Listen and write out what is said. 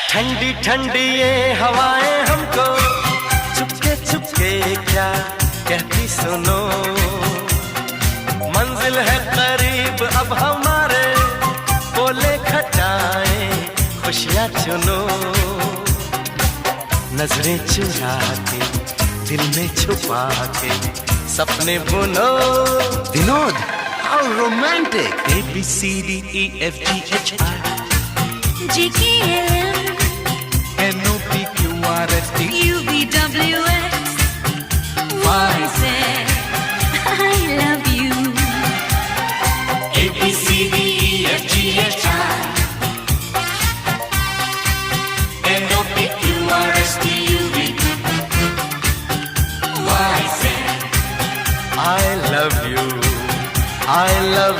ठंडी ठंडी ये हवाएं हमको चुपके चुपके क्या कहती सुनो। मंजिल है करीब अब हमारे, बोले खटाएं खुशियां चुनो। नजरें चुरा के दिल में छुपा के सपने बुनो। Vinod, how romantic! ABCDEFGHI GKLM NOPQRST UVWX YZ I love you. ABCDEFGHI NOPQRST UVWX I love you, I love